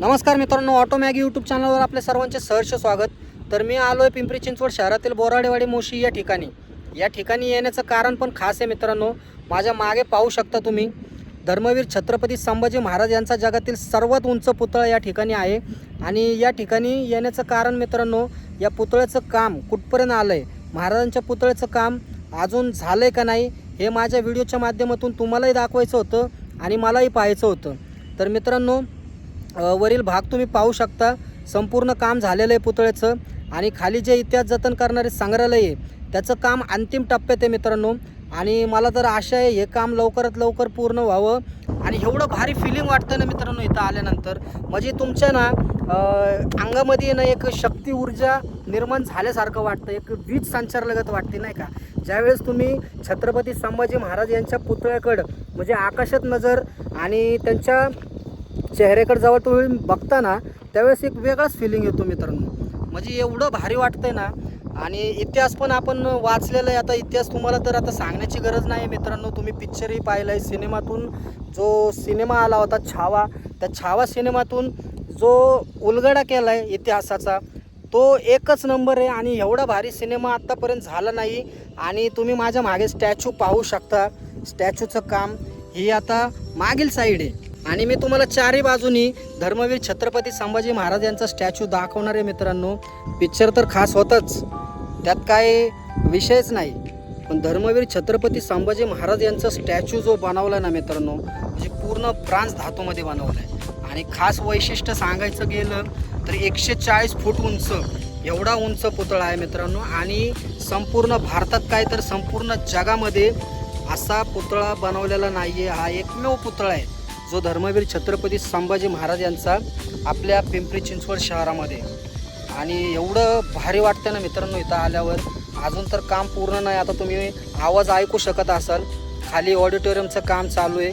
नमस्कार मित्रांनो, auto Maggi YouTube चॅनलवर आपल्या सर्वांचे सहर्ष स्वागत। तर मी आलो आहे पिंपरी चिंचवड शहरातील बोराडेवाडी मोशी या ठिकाणी येण्याचं कारण पण खास आहे मित्रांनो। माझ्या मागे पाहू शकता तुम्ही, धर्मवीर छत्रपती संभाजी महाराज यांचा जगातील सर्वात उंच पुतळा या ठिकाणी आहे। आणि या ठिकाणी येण्याचं कारण मित्रांनो, या पुतळ्याचं काम कुठपर्यंत आलं आहे, महाराजांच्या पुतळ्याचं काम अजून झालं आहे का नाही, हे माझ्या व्हिडिओच्या माध्यमातून तुम्हालाही दाखवायचं होतं आणि मलाही पाहायचं होतं। तर मित्रांनो, वरील भाग तुम्ही पाहू शकता, संपूर्ण काम झालेलं आहे पुतळ्याचं। आणि खाली जे इतिहास जतन करणारे संग्रहालय आहे त्याचं काम अंतिम टप्प्यात आहे मित्रांनो। आणि मला तर आशा आहे हे काम लवकरात लवकर पूर्ण व्हावं। आणि एवढं भारी फिलिंग वाटतं ना मित्रांनो इथं आल्यानंतर, म्हणजे तुमच्या ना अंगामध्ये ना एक शक्ती ऊर्जा निर्माण झाल्यासारखं वाटतं, एक वीज संचारल्यागत वाटते नाही का। ज्यावेळेस तुम्ही छत्रपती संभाजी महाराज यांच्या पुतळ्याकडं म्हणजे आकाशात नजर आणि त्यांच्या चेहऱ्याकडे जेव्हा तुम्ही बघता ना, त्यावेळेस एक वेगळाच फिलिंग येतो मित्रांनो, म्हणजे एवढं भारी वाटतंय ना। आणि इतिहास पण आपण वाचलेला आहे, आता इतिहास तुम्हाला तर आता सांगण्याची गरज नाही मित्रांनो, तुम्ही पिक्चरही पाहिलं आहे। सिनेमातून जो सिनेमा आला होता छावा, त्या छावा सिनेमातून जो उलगडा केला आहे इतिहासाचा तो एकच नंबर आहे। आणि एवढा भारी सिनेमा आत्तापर्यंत झाला नाही। आणि तुम्ही माझ्या मागे स्टॅच्यू पाहू शकता, स्टॅच्यूचं काम ही आता मागील साईड आहे। आणि मी तुम्हाला चारही बाजूनी धर्मवीर छत्रपती संभाजी महाराज यांचा स्टॅच्यू दाखवणार आहे मित्रांनो। पिक्चर तर खास होतच, त्यात काय विषयच नाही, पण धर्मवीर छत्रपती संभाजी महाराज यांचा स्टॅच्यू जो बनवला ना मित्रांनो, म्हणजे पूर्ण ब्रांज धातूमध्ये बनवला आहे। आणि खास वैशिष्ट्य सांगायचं गेलं तर 140 फूट उंच एवढा उंच पुतळा आहे मित्रांनो। आणि संपूर्ण भारतात काय तर संपूर्ण जगामध्ये असा पुतळा बनवलेला नाही आहे, हा एकमेव पुतळा आहे जो धर्मवीर छत्रपती संभाजी महाराज यांचा आपल्या पिंपरी चिंचवड शहरामध्ये। आणि एवढं भारी वाटतं ना मित्रांनो इथं आल्यावर। अजून तर काम पूर्ण नाही, आता तुम्ही आवाज ऐकू शकत असाल, खाली ऑडिटोरियमचं काम चालू आहे,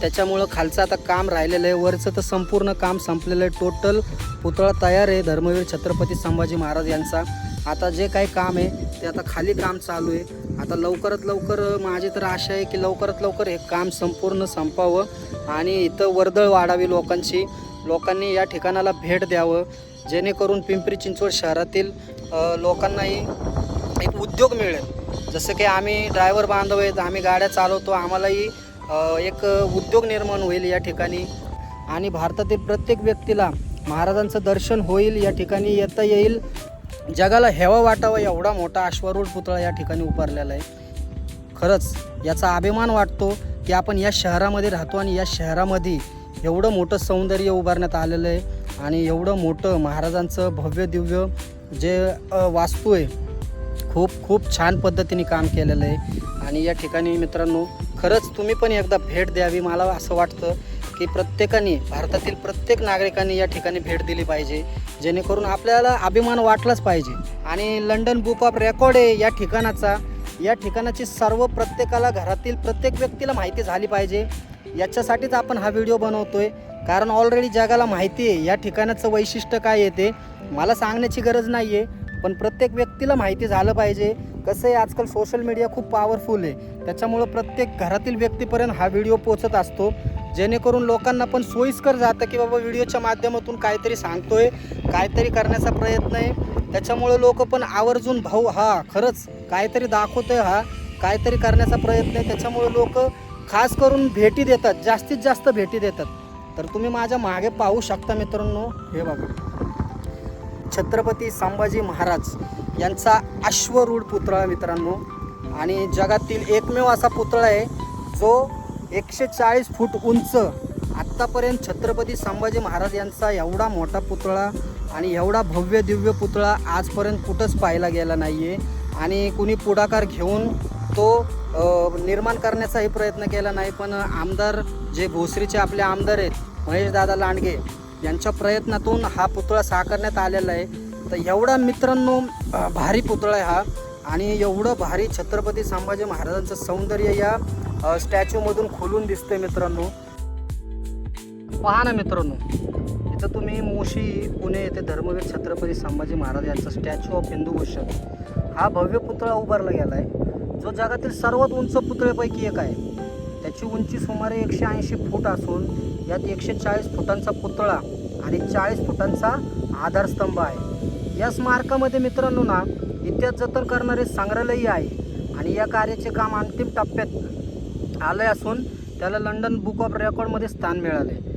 त्याच्यामुळं खालचं आता काम राहिलेलं आहे, वरचं तर संपूर्ण काम संपलेलं आहे। टोटल पुतळा तयार आहे धर्मवीर छत्रपती संभाजी महाराज यांचा। आता जे काही काम आहे ते आता खाली काम चालू आहे। आता लवकरात लवकर माझी तर आशा आहे की लवकरात लवकर हे काम संपूर्ण संपावं आणि इथं वर्दळ वाढावी लोकांनी या ठिकाणाला भेट द्यावं, जेणेकरून पिंपरी चिंचवड शहरातील लोकांनाही एक उद्योग मिळेल। जसं की आम्ही ड्रायव्हर बांधव आहेत, आम्ही गाड्या चालवतो, आम्हालाही एक उद्योग निर्माण होईल या ठिकाणी। आणि भारतातील प्रत्येक व्यक्तीला महाराजांचं दर्शन होईल, या ठिकाणी येता येईल, जगाला हेवा वाटावा एवढा मोठा अश्वारूढ पुतळा या ठिकाणी उभारलेला आहे। खरंच याचा अभिमान वाटतो की आपण या शहरामध्ये राहतो आणि या शहरामध्ये एवढं मोठं सौंदर्य उभारण्यात आलेलं आहे। आणि एवढं मोठं महाराजांचं भव्य दिव्य जे वास्तू आहे, खूप छान पद्धतीने काम केलेलं आहे। आणि या ठिकाणी मित्रांनो खरंच तुम्ही पण एकदा भेट द्यावी। मला असं वाटतं की प्रत्येकाने, भारतातील प्रत्येक नागरिकांनी या ठिकाणी भेट दिली पाहिजे, जेणेकरून आपल्याला अभिमान वाटलाच पाहिजे। आणि लंडन बुक ऑफ रेकॉर्ड आहे या ठिकाणाची सर्व प्रत्येकाला, घरातील प्रत्येक व्यक्तीला माहिती झाली पाहिजे। याच्यासाठीच आपण हा व्हिडिओ बनवतोय, कारण ऑलरेडी जगाला माहिती आहे या ठिकाणाचं वैशिष्ट्य काय येते, मला सांगण्याची गरज नाही आहे, पण प्रत्येक व्यक्तीला माहिती झालं पाहिजे। कसं आहे, आजकाल सोशल मीडिया खूप पॉवरफुल आहे, त्याच्यामुळं प्रत्येक घरातील व्यक्तीपर्यंत हा व्हिडिओ पोचत असतो, जेणेकरून लोकांना पण सोयीस्कर जातं की बाबा व्हिडिओच्या माध्यमातून काहीतरी सांगतोय, काहीतरी करण्याचा प्रयत्न आहे, त्याच्यामुळे लोक पण आवर्जून भाऊ हा खरंच काहीतरी दाखवतोय, हा काहीतरी करण्याचा प्रयत्न आहे, त्याच्यामुळे लोक खास करून भेटी देतात, जास्तीत जास्त भेटी देतात। तर तुम्ही माझ्या मागे पाहू शकता मित्रांनो, हे बघा छत्रपती संभाजी महाराज यांचा अश्वरूढ पुतळा मित्रांनो। आणि जगातील एकमेव असा पुतळा आहे जो 140 फूट उंच, आत्तापर्यंत छत्रपती संभाजी महाराज यांचा एवढा मोठा पुतळा आणि एवढा भव्य दिव्य पुतळा आजपर्यंत कुठंच पाहायला गेला नाही आहे। आणि कुणी पुढाकार घेऊन तो निर्माण करण्याचाही प्रयत्न केला नाही, पण आमदार जे भोसरीचे आपले आमदार आहेत महेशदादा लांडगे यांच्या प्रयत्नातून हा पुतळा साकारण्यात आलेला आहे। तर एवढा मित्रांनो भारी पुतळा आहे हा, आणि एवढं भारी छत्रपती संभाजी महाराजांचं सौंदर्य या स्टॅच्यूमधून खुलून दिसतंय मित्रांनो। पहा ना मित्रांनो, इथं तुम्ही मोशी पुणे येथे धर्मवीर छत्रपती संभाजी महाराज यांचा स्टॅच्यू ऑफ हिंदूभूषण हा भव्य पुतळा उभारला गेला आहे, जो जगातील सर्वात उंच पुतळ्यापैकी एक आहे। त्याची उंची सुमारे 180 फूट असून यात 140 फुटांचा पुतळा आणि 40 फुटांचा आधारस्तंभ आहे. या स्मारकामध्ये मित्रांनो ना इतिहास जतन करणारे संग्रहालयही आहे आणि या कार्याचे काम अंतिम टप्प्यात आले असून त्याला लंडन बुक ऑफ रेकॉर्डमध्ये स्थान मिळाले.